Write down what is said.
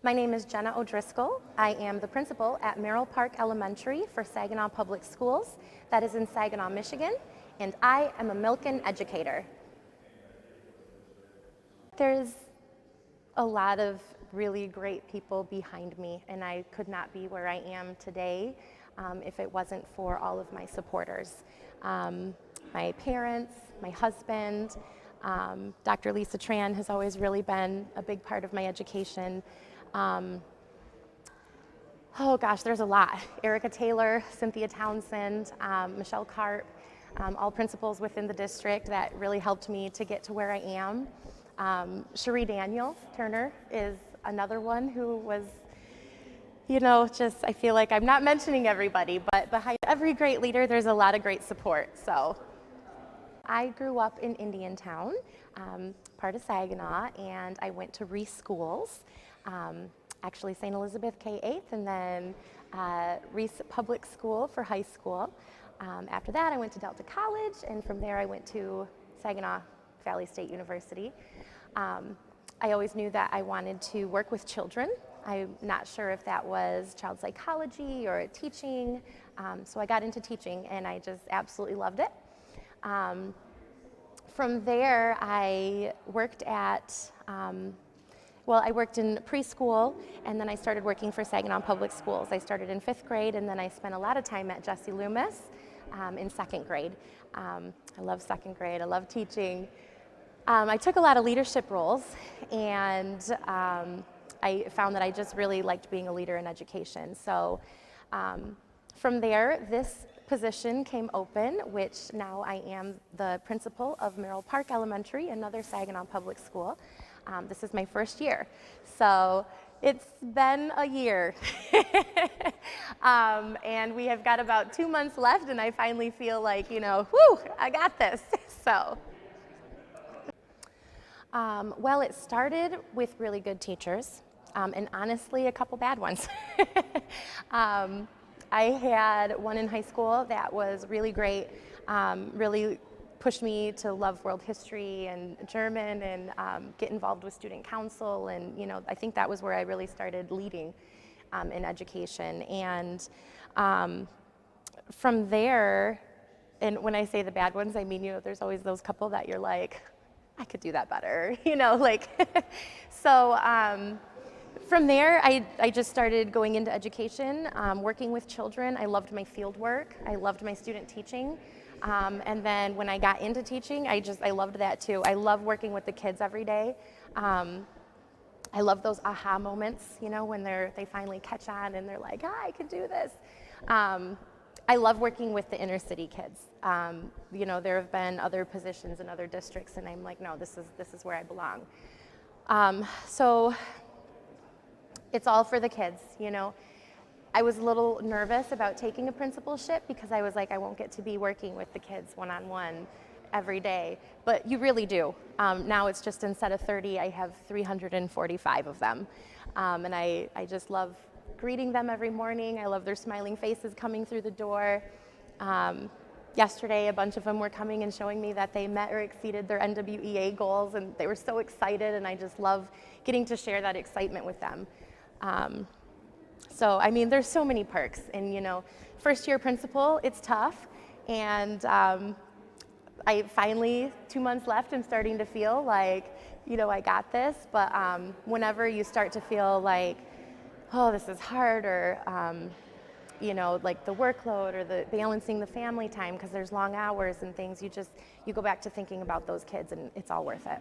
My name is Jenna O'Driscoll. I am the principal at Merrill Park Elementary for Saginaw Public Schools. That is in Saginaw, Michigan, and I am a Milken Educator. There's a lot of really great people behind me, and I could not be where I am today if it wasn't for all of my supporters. My parents, my husband, Dr. Lisa Tran has always really been a big part of my education. Oh gosh, there's a lot. Erica Taylor, Cynthia Townsend, Michelle Karp, all principals within the district that really helped me to get to where I am. Cherie Daniel Turner is another one who was, I feel like I'm not mentioning everybody, but behind every great leader, there's a lot of great support. So I grew up in Indiantown, part of Saginaw, and I went to Reese schools, actually St. Elizabeth K-8, and then Reese Public School for high school. After that, I went to Delta College, and from there I went to Saginaw Valley State University. I always knew that I wanted to work with children. I'm not sure if that was child psychology or teaching, so I got into teaching, and I just absolutely loved it. From there, I worked I worked in preschool, and then I started working for Saginaw Public Schools. I started in 5th grade, and then I spent a lot of time at Jesse Loomis in 2nd grade. I love 2nd grade, I love teaching. I took a lot of leadership roles, and I found that I just really liked being a leader in education. So from there, this position came open, which now I am the principal of Merrill Park Elementary, another Saginaw public school. This is my first year, so it's been a year. And we have got about 2 months left, and I finally feel like, whew, I got this. So. Well, it started with really good teachers, and honestly, a couple bad ones. I had one in high school that was really great, really pushed me to love world history and German and get involved with student council, and I think that was where I really started leading in education. And from there, and when I say the bad ones, I mean, there's always those couple that you're like, I could do that better, So from there, I just started going into education, working with children. I loved my field work. I loved my student teaching. And then when I got into teaching, I loved that too. I love working with the kids every day. I love those aha moments, when they finally catch on and they're like, I can do this. I love working with the inner city kids. There have been other positions in other districts, and I'm like, no, this is where I belong. So it's all for the kids, I was a little nervous about taking a principalship because I was like, I won't get to be working with the kids one-on-one every day, but you really do. Now it's just instead of 30, I have 345 of them. And I just love greeting them every morning. I love their smiling faces coming through the door. Yesterday, a bunch of them were coming and showing me that they met or exceeded their NWEA goals, and they were so excited, and I just love getting to share that excitement with them. So, I mean, there's so many perks, and first year principal, it's tough, and I finally, 2 months left, I'm starting to feel like, I got this, but whenever you start to feel like, oh, this is hard, or like the workload or the balancing the family time because there's long hours and things, you go back to thinking about those kids, and it's all worth it.